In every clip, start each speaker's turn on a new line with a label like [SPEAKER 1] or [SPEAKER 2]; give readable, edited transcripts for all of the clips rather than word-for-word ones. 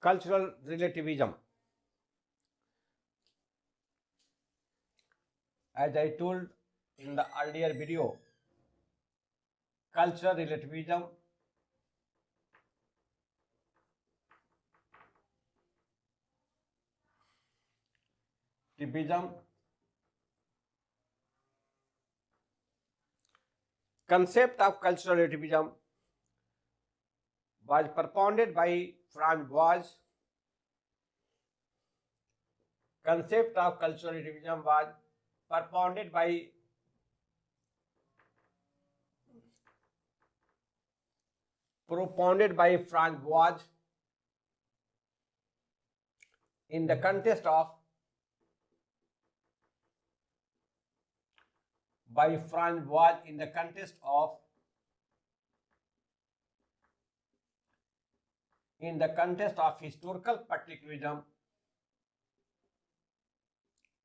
[SPEAKER 1] Cultural relativism. As I told in the earlier video, cultural relativism concept of cultural relativism was propounded by Franz Boas. Concept of cultural relativism was propounded by Franz Boas in the context of in the context of historical particularism,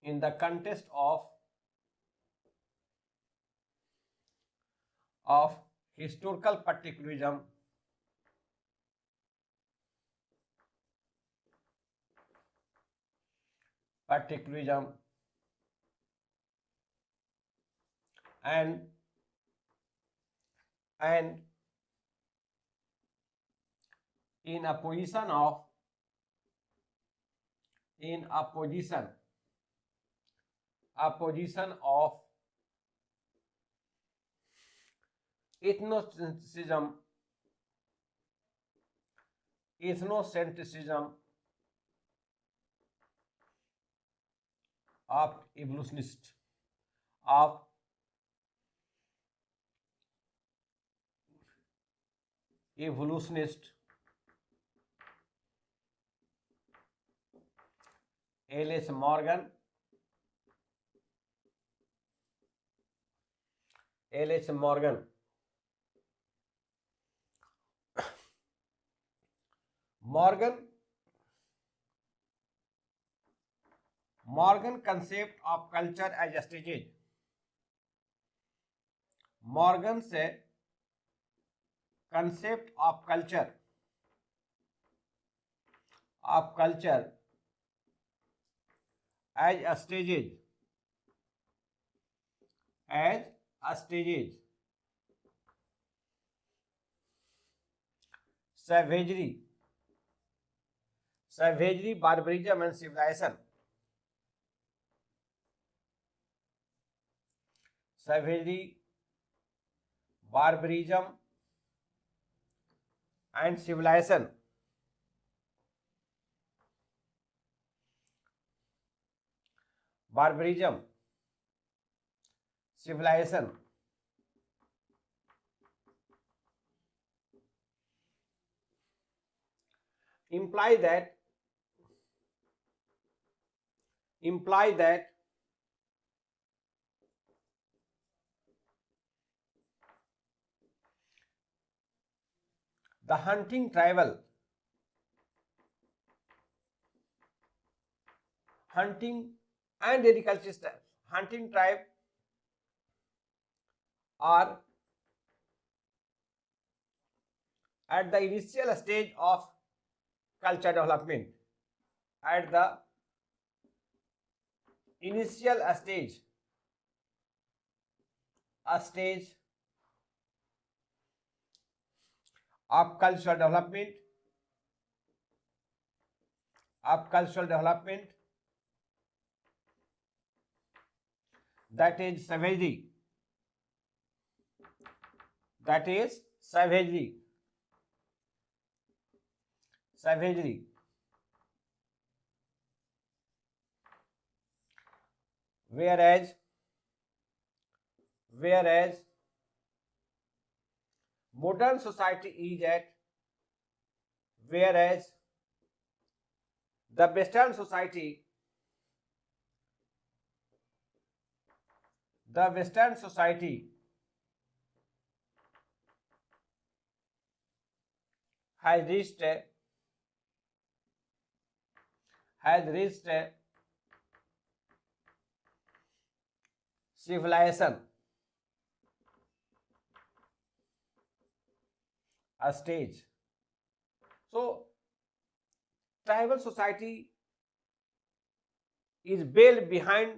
[SPEAKER 1] in the context of historical particularism, and in a position of ethnocentrism of evolutionist Alice Morgan Morgan concept of culture as a stages. Morgan से concept of culture as a stages savagery, barbarism and civilization. Savagery, barbarism and civilization. Barbarism, civilization. Imply that the hunting tribe and agriculture system, hunting tribe are at the initial stage of culture development. At the initial stage, of cultural development, that is savagery. Whereas modern society is at, whereas the Western society has reached civilization a stage. So tribal society is well behind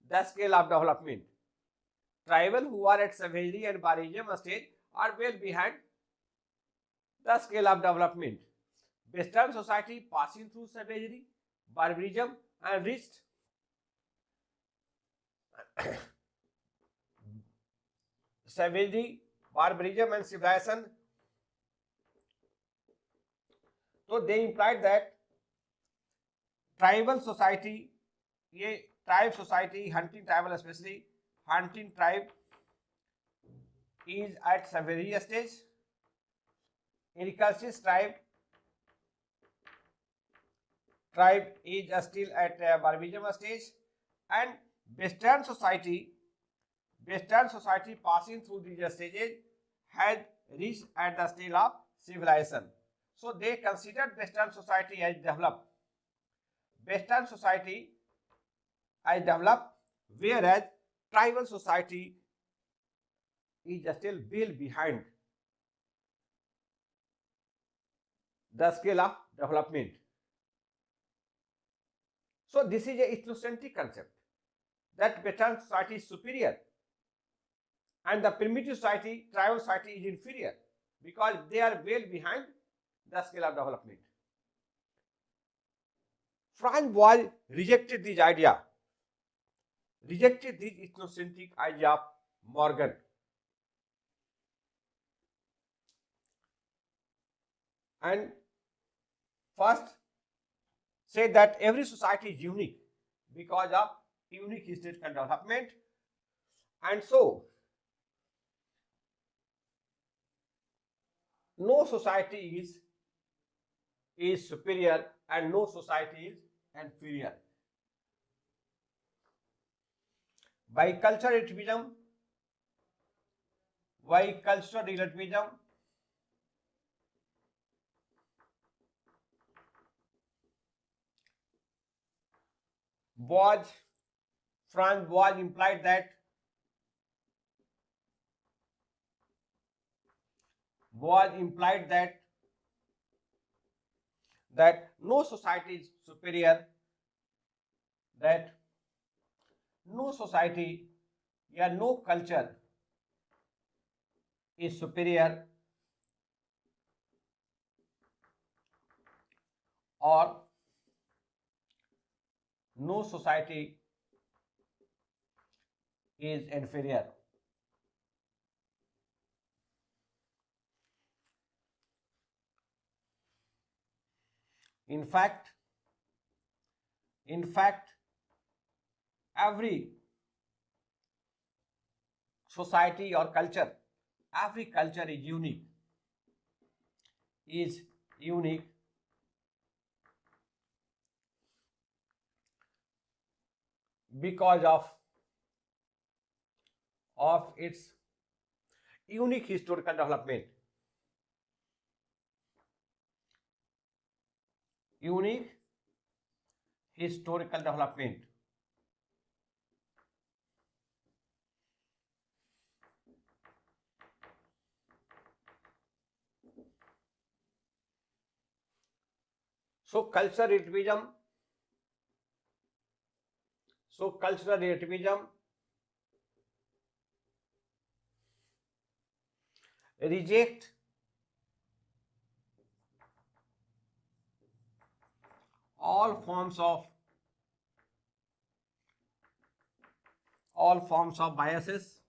[SPEAKER 1] the scale of development. Tribal who are at savagery and barbarism stage are well behind the scale of development. Western society passing through savagery, barbarism and reached savagery, barbarism and civilization. So they implied that tribal society, ये tribe society, hunting tribal especially, hunting tribe is at savagery stage. Recursive tribe is still at barbarism stage, and Western society passing through these stages had reached at the stage of civilization. So they considered Western society as developed. Western society as developed, whereas tribal society is still well behind the scale of development. So this is a ethnocentric concept that Western society is superior and the primitive society, tribal society is inferior because they are well behind the scale of development. Franz Boas rejected this idea, rejected this ethnocentric idea of Morgan. And first said that every society is unique because of unique historical development, and so no society is superior and no society is inferior. Bicultural relativism Franz Boas implied that no society is superior, that no society or no culture is superior or no society is inferior. In fact, every society or culture, every culture is unique because of its unique historical development. Unique historical development. So cultural relativism reject all forms of biases,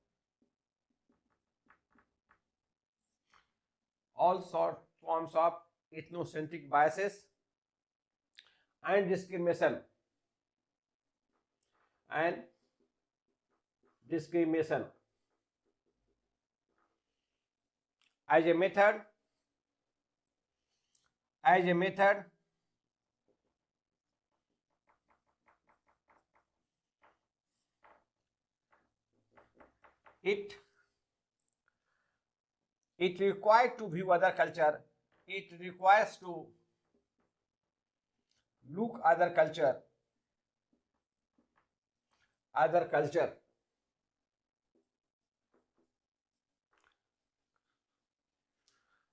[SPEAKER 1] all forms of ethnocentric biases and discrimination as a method it required to view other culture, it requires to look other culture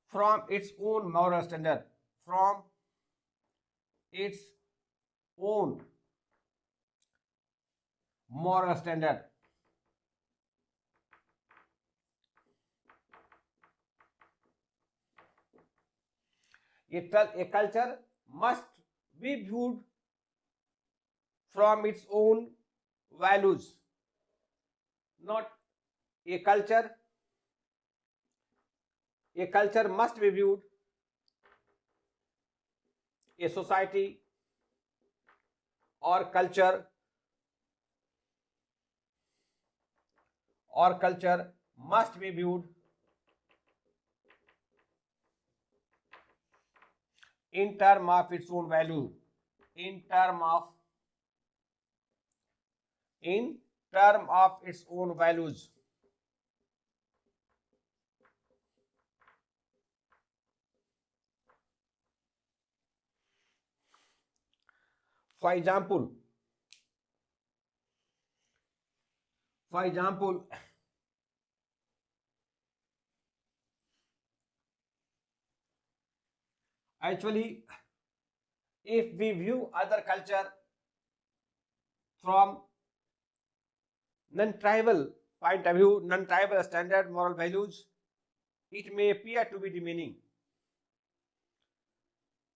[SPEAKER 1] from its own moral standard, from its own moral standard. A culture must be viewed from its own values, not a culture. A culture must be viewed, a society or culture must be viewed in terms of its own value, in term of its own values. For example, actually, if we view other culture from non-tribal point of view, non-tribal standard moral values, it may appear to be demeaning.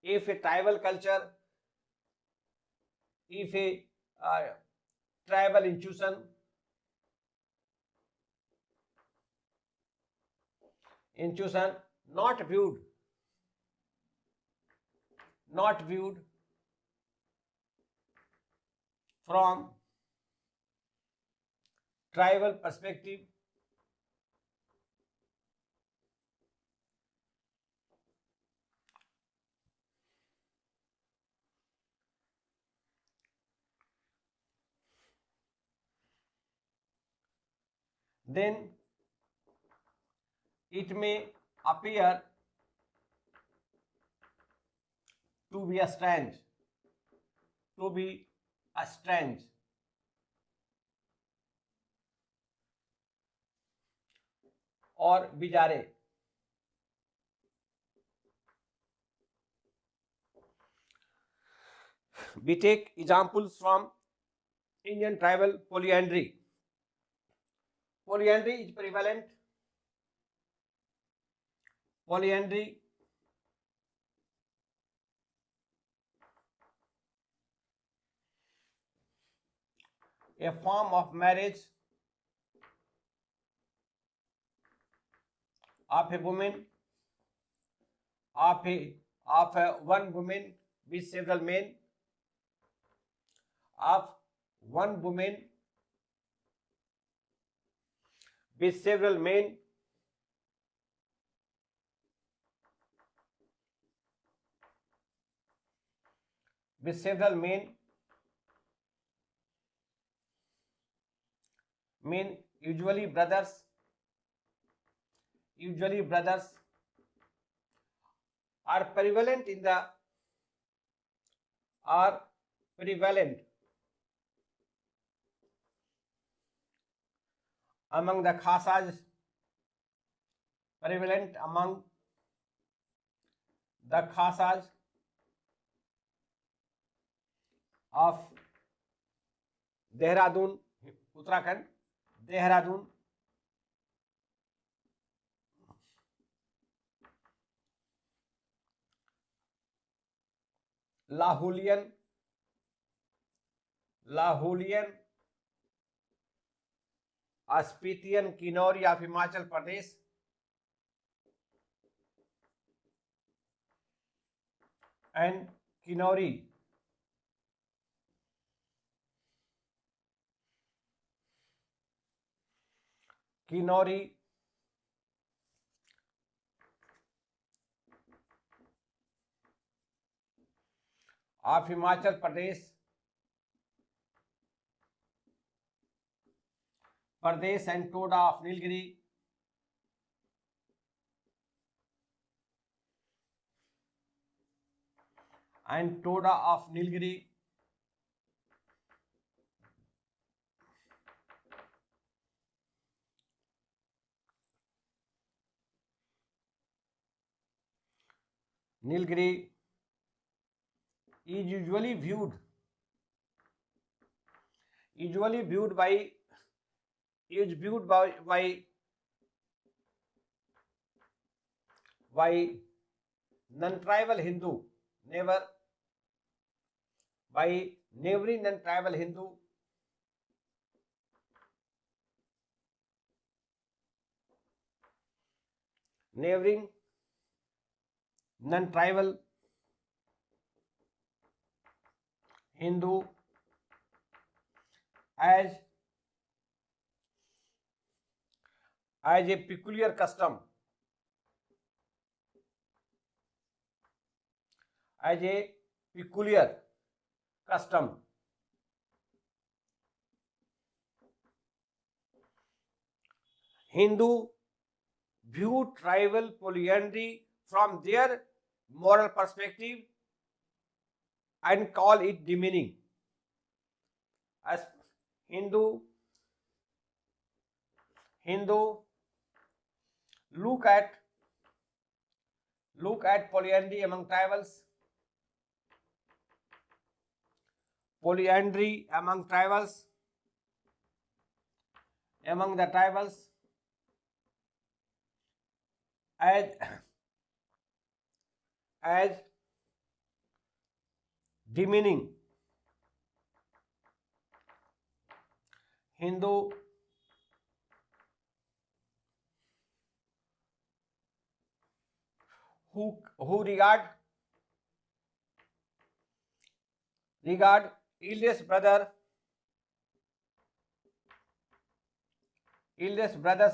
[SPEAKER 1] If a tribal culture, if a tribal institution not viewed from tribal perspective, then it may appear to be strange or bizarre. We take examples from Indian tribal polyandry. Polyandry is prevalent. Polyandry a form of marriage of a woman of one woman with several men, of one woman with several men, men usually brothers are prevalent among the Khasas, prevalent among the Khasas of Dehradun, Uttarakhand, Dehradun, Lahulian, Aspitian, Kinnauri of Himachal Pradesh, and Kinnauri of Himachal Pradesh, and Toda of Nilgiri, is usually viewed by is viewed by non-tribal Hindu, never by neighboring non-tribal Hindu, neighboring non-tribal Hindu as a peculiar custom, as a peculiar custom. Hindu view tribal polyandry from their moral perspective and call it demeaning. As Hindu look at polyandry among tribals, among the tribals as demeaning. Hindu who regard eldest brother's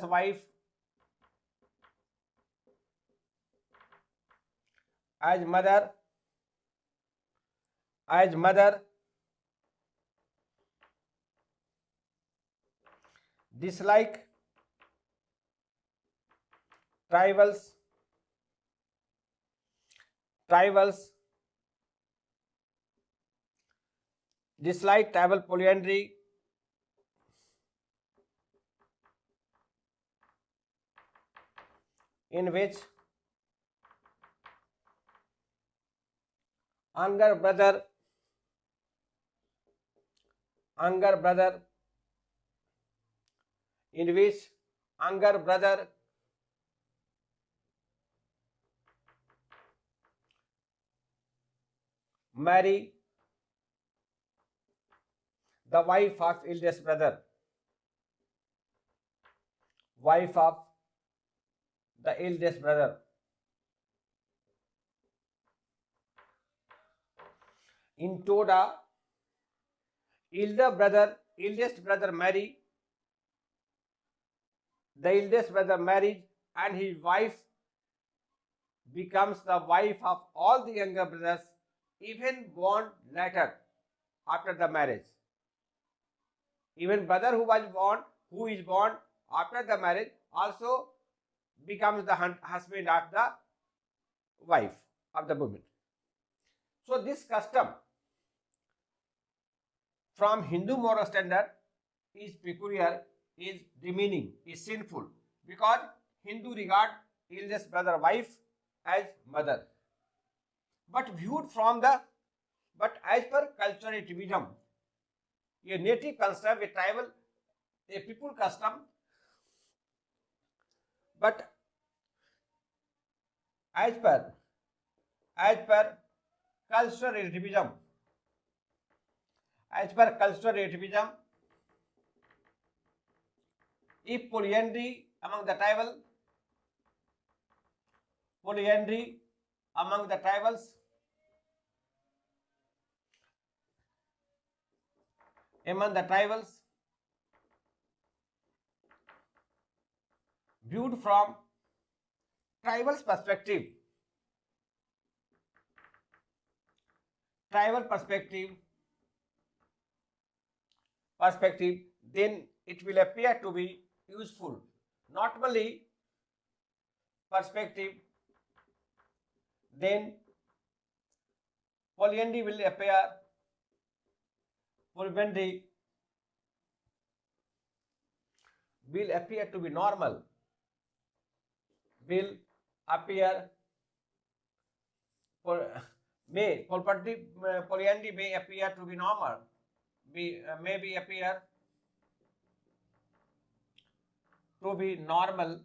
[SPEAKER 1] wife as mother, dislike tribals dislike tribal polyandry in which younger brother marry the wife of eldest brother, In Toda, eldest brother marry, the eldest brother married, and his wife becomes the wife of all the younger brothers, even born later after the marriage. Even brother who is born after the marriage also becomes the husband of the wife of the woman. So this custom from Hindu moral standard is peculiar, is demeaning, is sinful, because Hindu regard eldest brother wife as mother. But as per cultural relativism, a native custom, a people custom, but as per cultural relativism, if polyandry among the tribals viewed from tribal perspective, then it will appear to be useful. Not only perspective, then polyandry will appear to be normal, Polyandry may appear to be normal, maybe appear to be normal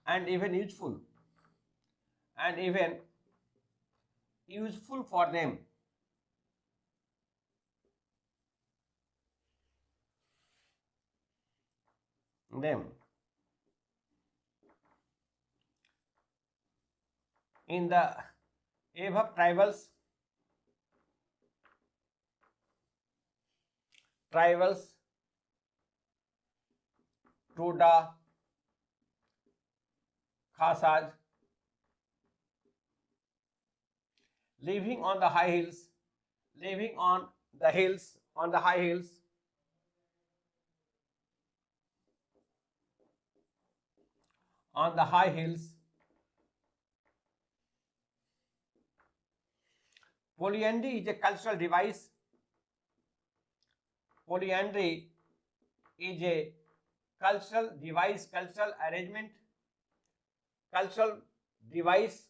[SPEAKER 1] and even useful for them. In the above tribals Toda, Khasaj, living on the high hills, living on the hills, on the high hills, on the high hills. Polyandry is a cultural device. Polyandry is a cultural device, cultural arrangement, cultural device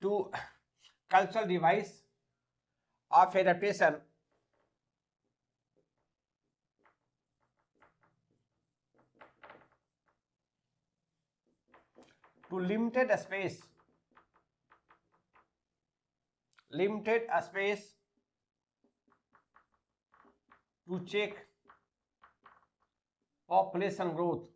[SPEAKER 1] to cultural device of adaptation to limited space to check population growth.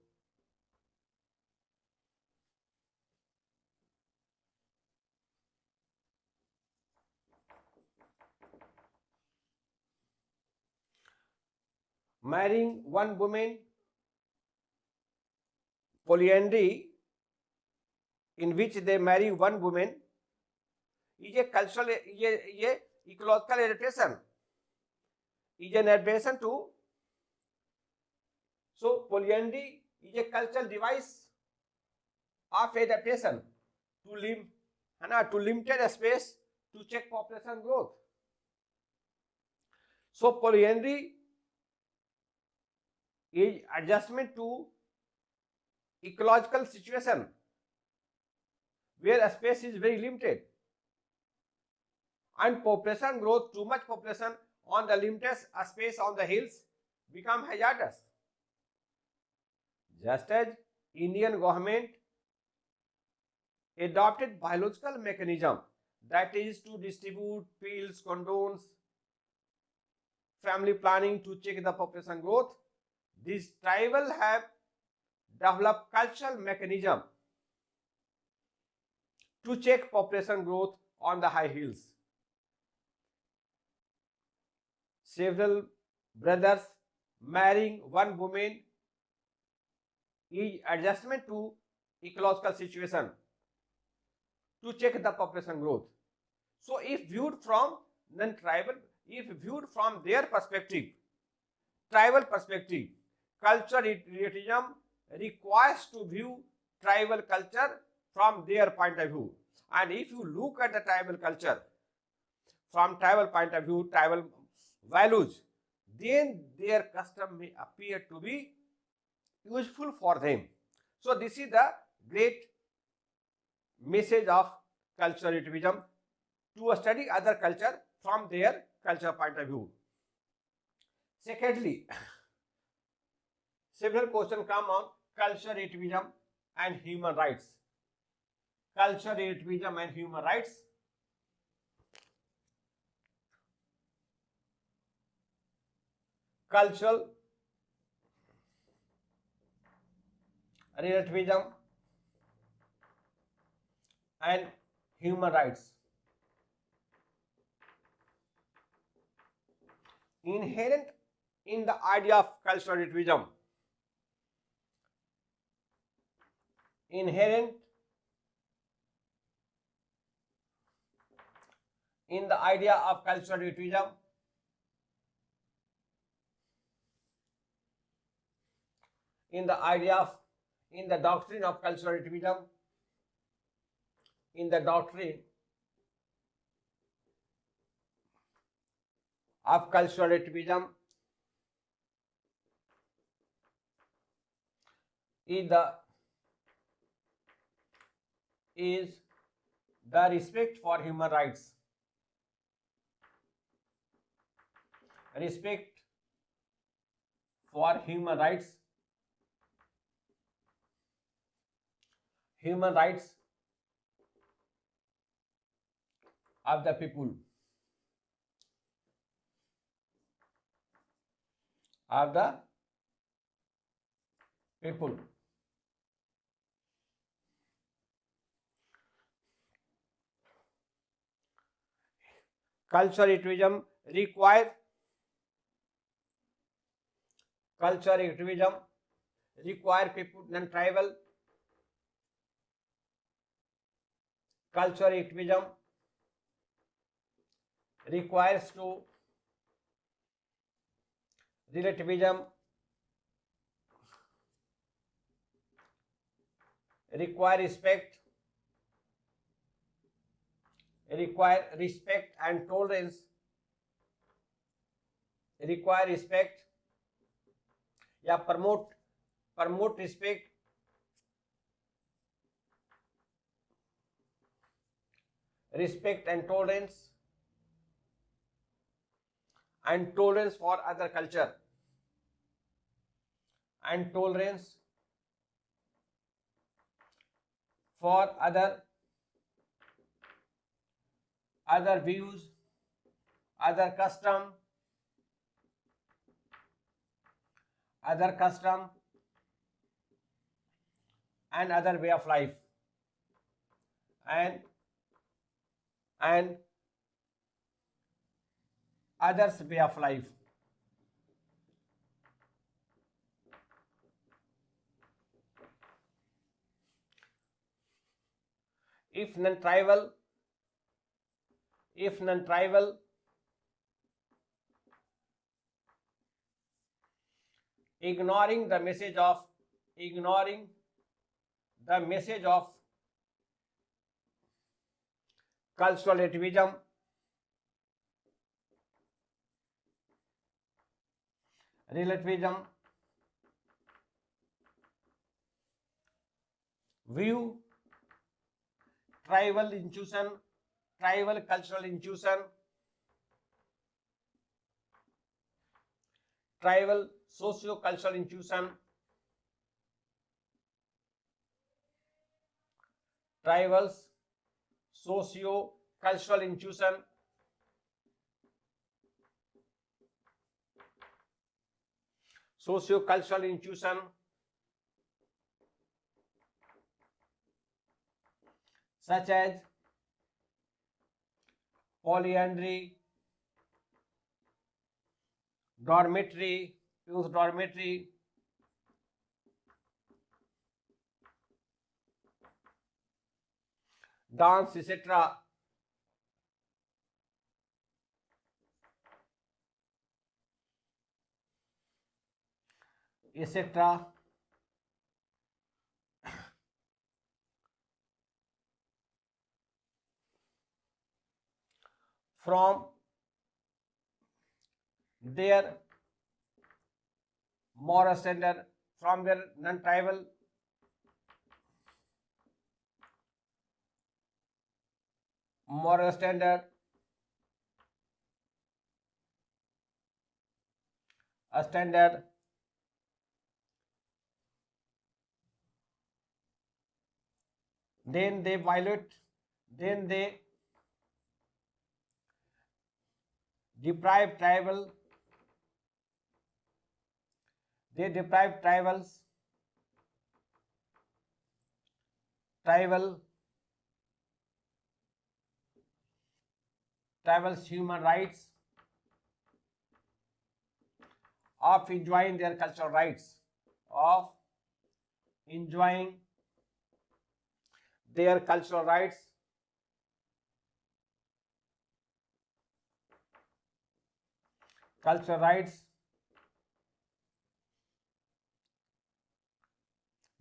[SPEAKER 1] Marrying one woman, polyandry in which they marry one woman is a cultural, is a ecological adaptation, is an adaptation to. So polyandry is a cultural device of adaptation to limited space to check population growth. So polyandry is adjustment to ecological situation where space is very limited and population growth, too much population on the limited space on the hills become hazardous. Just as Indian government adopted biological mechanism, that is to distribute pills, condoms, family planning to check the population growth, these tribal have developed cultural mechanism to check population growth on the high hills. Several brothers marrying one woman is adjustment to ecological situation to check the population growth. So if viewed from non-tribal, if viewed from their perspective, tribal perspective, culture relativism requires to view tribal culture from their point of view. And if you look at the tribal culture from tribal point of view, tribal values, then their custom may appear to be useful for them. So this is the great message of cultural relativism, to study other culture from their culture point of view. Secondly, several questions come on cultural relativism and human rights. Cultural relativism and human rights. Cultural relativism and human rights. Inherent in the idea of cultural relativism, inherent in the idea of cultural relativism in the idea of in the doctrine of cultural relativism, in the doctrine of cultural relativism, is the respect for human rights. Respect for human rights. Human rights of the people. Of the people. Cultural relativism require people non-tribal. Cultural relativism requires to relativism require respect and tolerance, require respect या promote respect and tolerance for other culture, and tolerance for other views, other custom and other way of life, and others way of life. If non-tribal ignoring the message of cultural relativism, view tribal cultural institution, tribal socio-cultural institution, tribal socio-cultural institution, such as polyandry, dormitory, youth dormitory, dance, etc. From their moral standard, from their non-tribal moral standard, then they deprive tribals human rights of enjoying their cultural rights,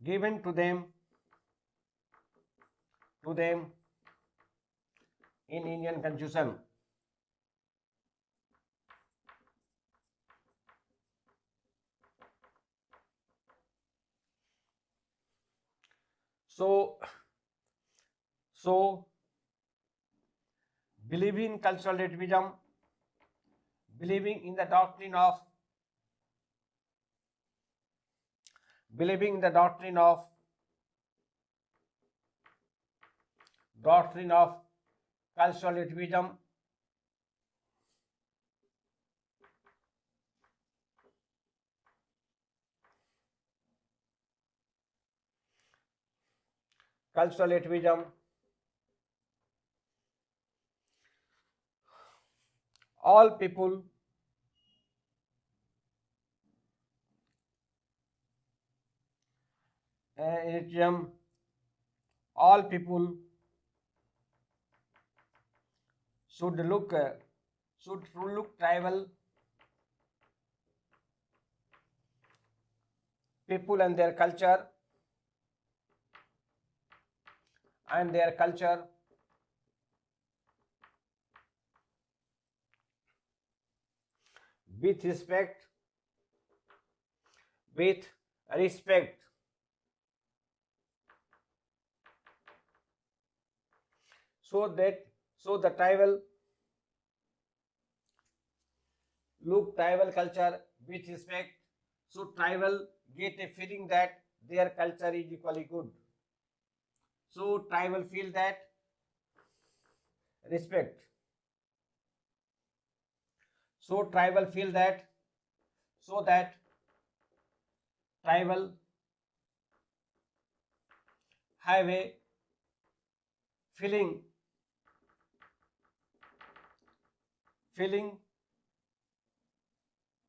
[SPEAKER 1] given to them in Indian Constitution. So believing in cultural relativism, believing in the doctrine of cultural relativism, all people all people should look tribal people and their culture with respect so the tribal look tribal culture with respect, so tribal get a feeling that their culture is equally good. So tribal feel that respect. So tribal feel that tribal have a feeling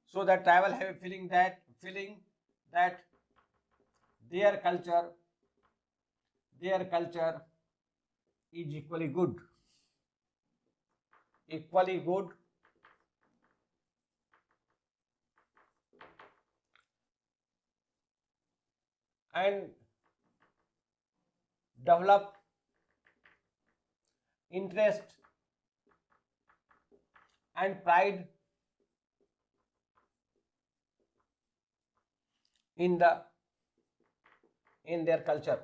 [SPEAKER 1] so that tribal have a feeling that their culture is equally good and develop interest and pride in their culture.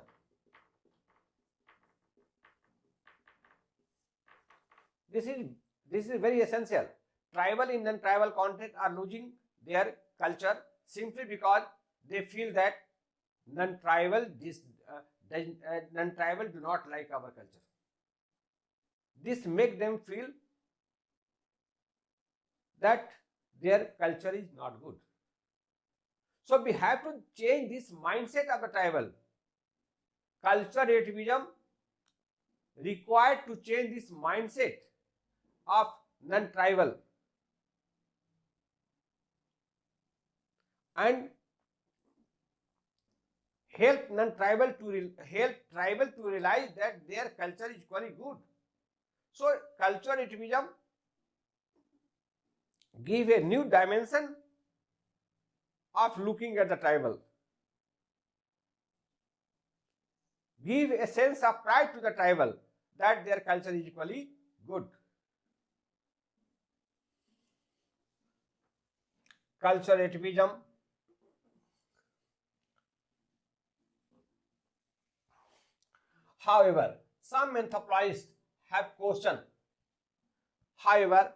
[SPEAKER 1] This is very essential. Tribal in non-tribal context are losing their culture simply because they feel that non-tribal do not like our culture. This makes them feel that their culture is not good. So we have to change this mindset of the tribal. Cultural relativism required to change this mindset of non-tribal and help tribal to realize that their culture is equally good. So cultural relativism give a new dimension of looking at the tribal, give a sense of pride to the tribal that their culture is equally good. Cultural relativism however, some anthropologists have questioned. However,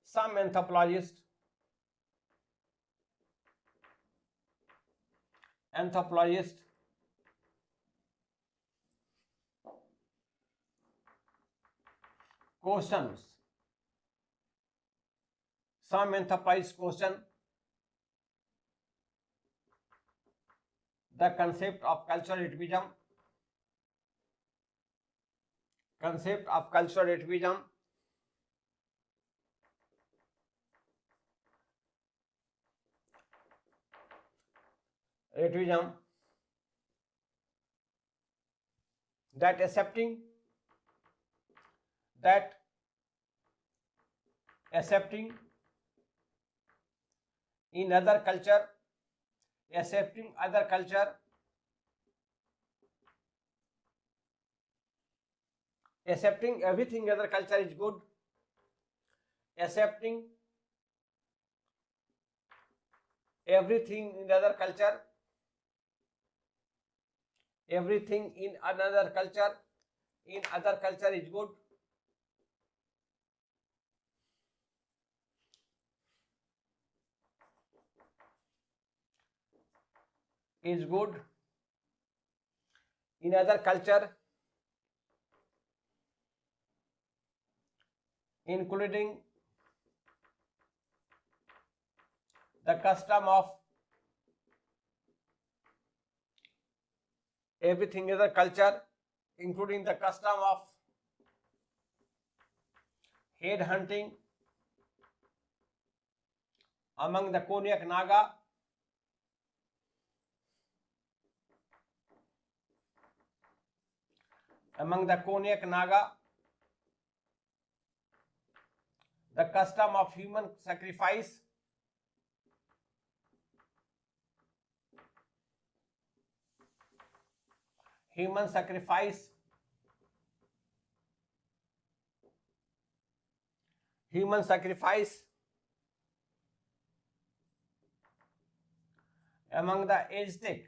[SPEAKER 1] some anthropologists questions. Some anthropologists question the concept of cultural relativism. That accepting in other culture, accepting other culture, accepting everything other culture is good, accepting everything in other culture, everything in another culture, in other culture is good, is good, in other culture, including the custom of everything other culture, including the custom of head hunting among the Konyak Naga, among the Konyak Naga, the custom of human sacrifice, human sacrifice, human sacrifice among the Aztec,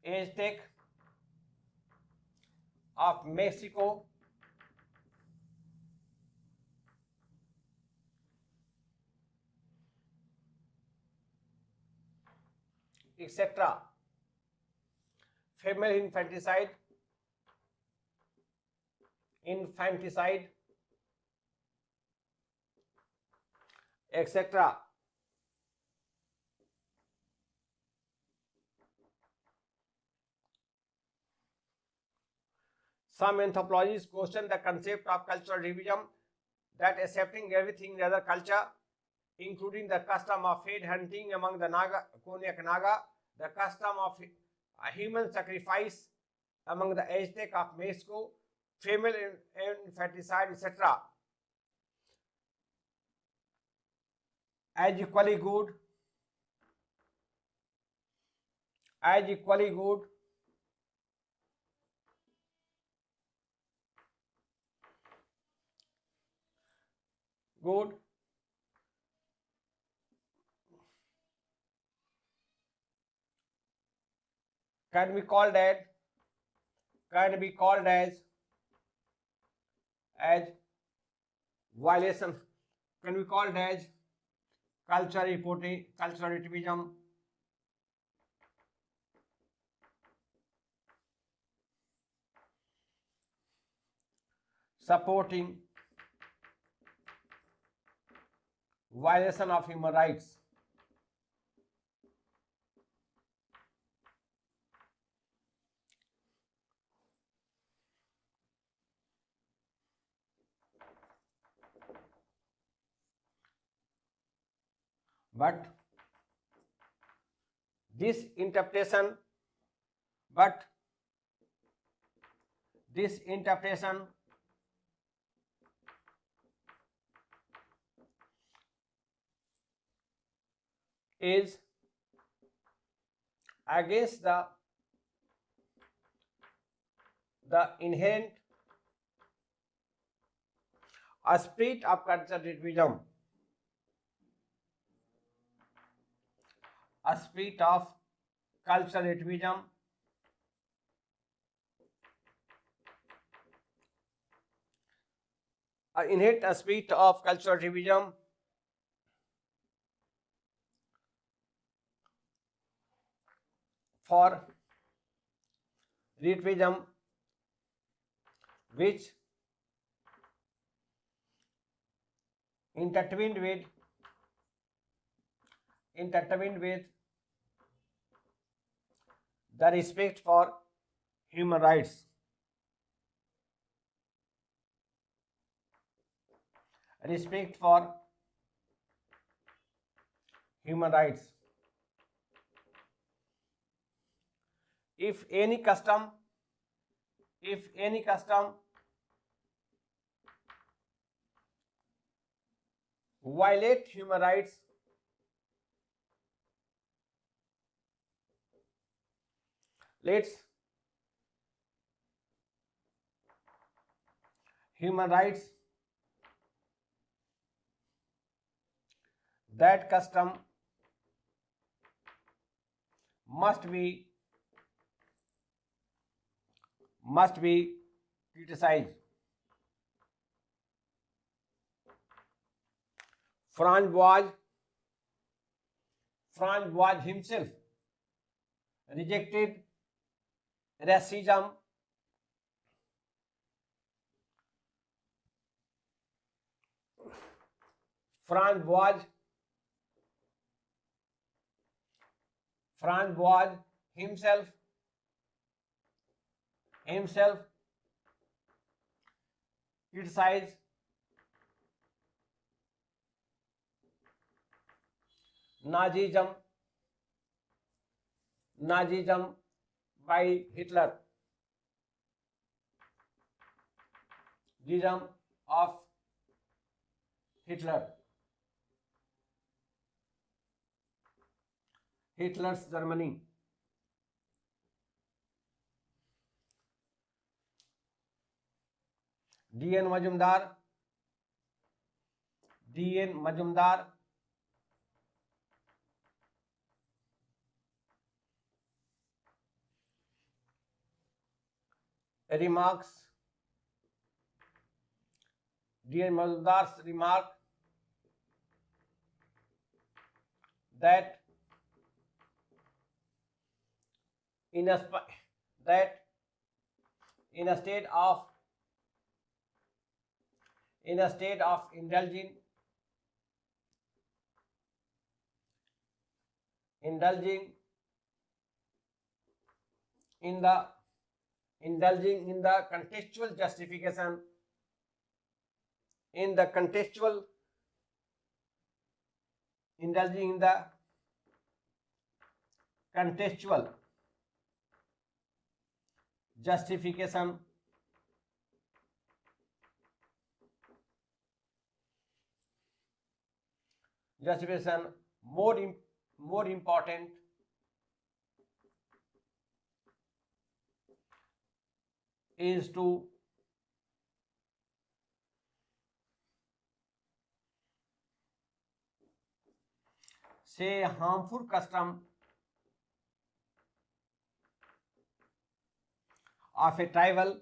[SPEAKER 1] Aztec of Mexico, etc. Female infanticide, infanticide, etc. Some anthropologists question the concept of cultural relativism, that accepting everything in the other culture, including the custom of head hunting among the Naga, Konyak Naga, the custom of human sacrifice among the Aztec of Mexico, female infanticide, etc. as equally good, as equally good, good, can be called as, can be called as violation, can be called as cultural reporting, cultural relativism, supporting violation of human rights. But this interpretation, but this interpretation is against the inherent spirit of cultural relativism, a spirit of cultural relativism, an inherent spirit of cultural relativism for relativism which intertwined with the respect for human rights, respect for human rights. If any custom violate human rights, let's human rights, that custom must be criticized. Franz himself rejected racism. Franz himself criticized Nazism by Hitler. Nazism of Hitler. Hitler's Germany. D.N. Majumdar remarks. D.N. Majumdar's remark that in a state of indulging in the contextual justification, indulging in the contextual justification more important is to say harmful custom of a tribal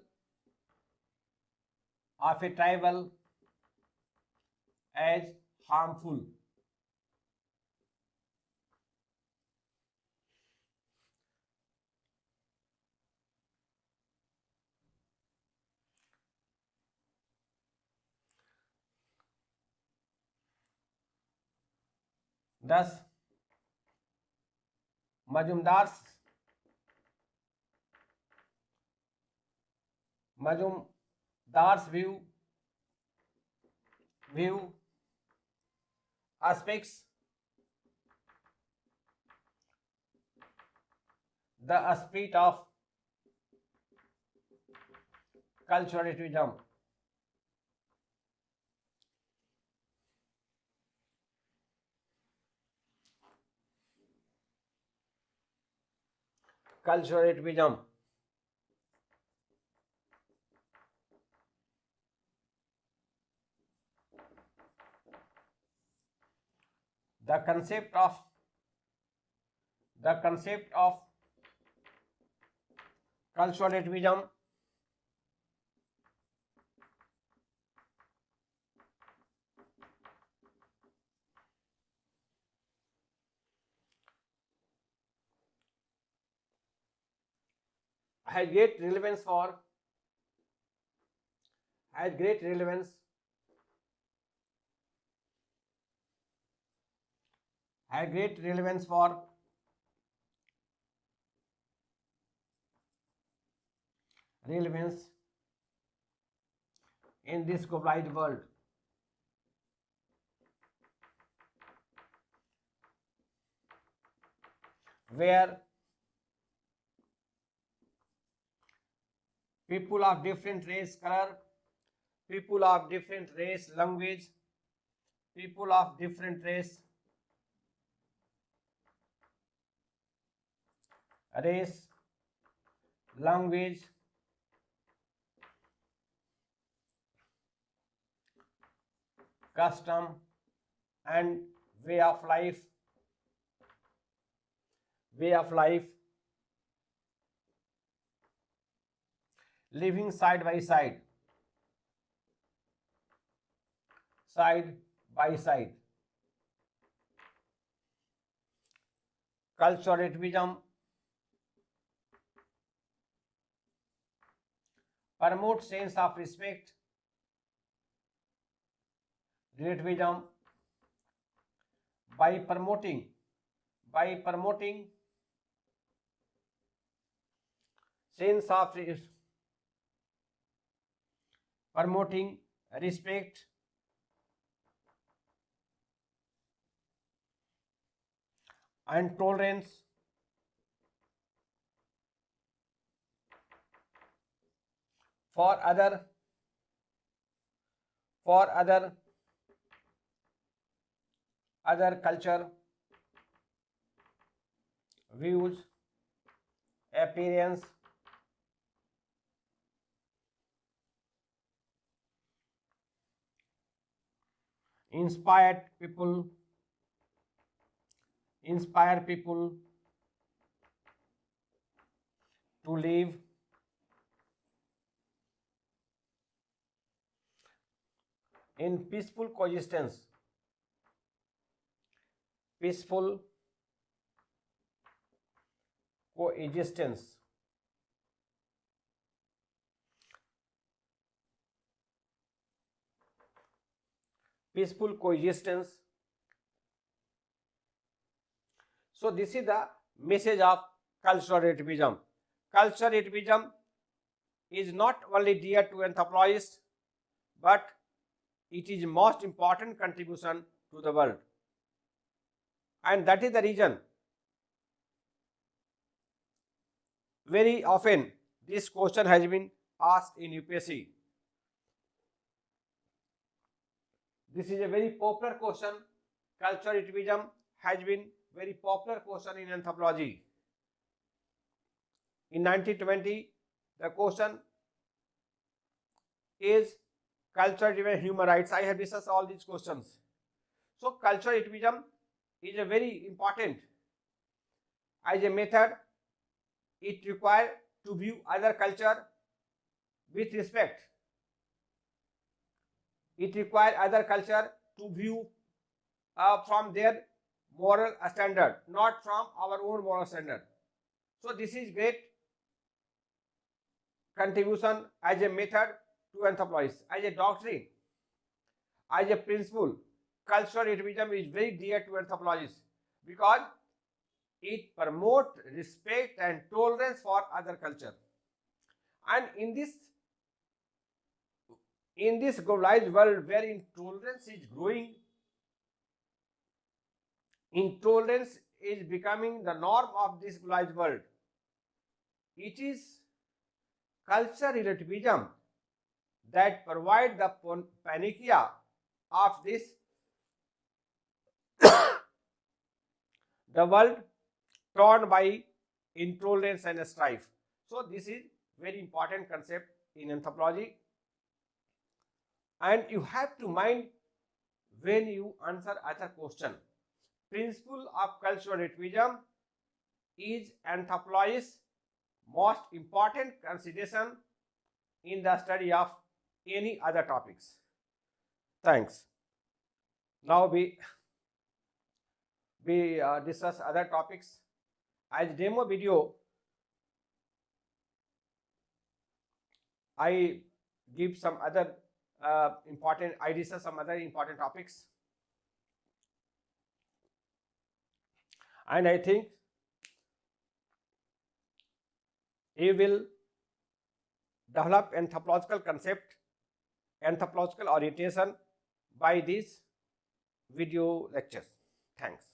[SPEAKER 1] as harmful. Thus, Majumdar's view aspects the spirit of cultural relativism. Cultural relativism. The concept of cultural relativism has great relevance for in this globalized world, where people of different race, color, people of different race, language, people of different race, language, custom, and way of life, living side by side, cultural relativism, promote sense of respect, relativism by promoting sense of promoting respect and tolerance for other culture, views, appearance, inspire people to live in peaceful coexistence, peaceful coexistence. Peaceful coexistence. So this is the message of cultural relativism. Cultural relativism is not only dear to anthropologists, but it is most important contribution to the world. And that is the reason very often this question has been asked in UPSC. This is a very popular question. Cultural relativism has been very popular question in anthropology. In 1920, the question is cultural relativism, human rights. I have discussed all these questions. So cultural relativism is a very important as a method. It requires to view other culture with respect. It requires other culture to view from their moral standard, not from our own moral standard. So this is great contribution as a method to anthropologists, as a doctrine, as a principle. Cultural relativism is very dear to anthropologists because it promotes respect and tolerance for other culture. And in this globalized world where intolerance is growing, intolerance is becoming the norm of this globalized world. It is cultural relativism that provides the panacea of this the world torn by intolerance and strife. So this is very important concept in anthropology, and you have to mind when you answer other question. Principle of cultural relativism is anthropology's most important consideration in the study of any other topics. Thanks. Now we discuss other topics. As demo video, I give some other I discuss some other important topics, and I think you will develop anthropological concept, anthropological orientation by these video lectures. Thanks.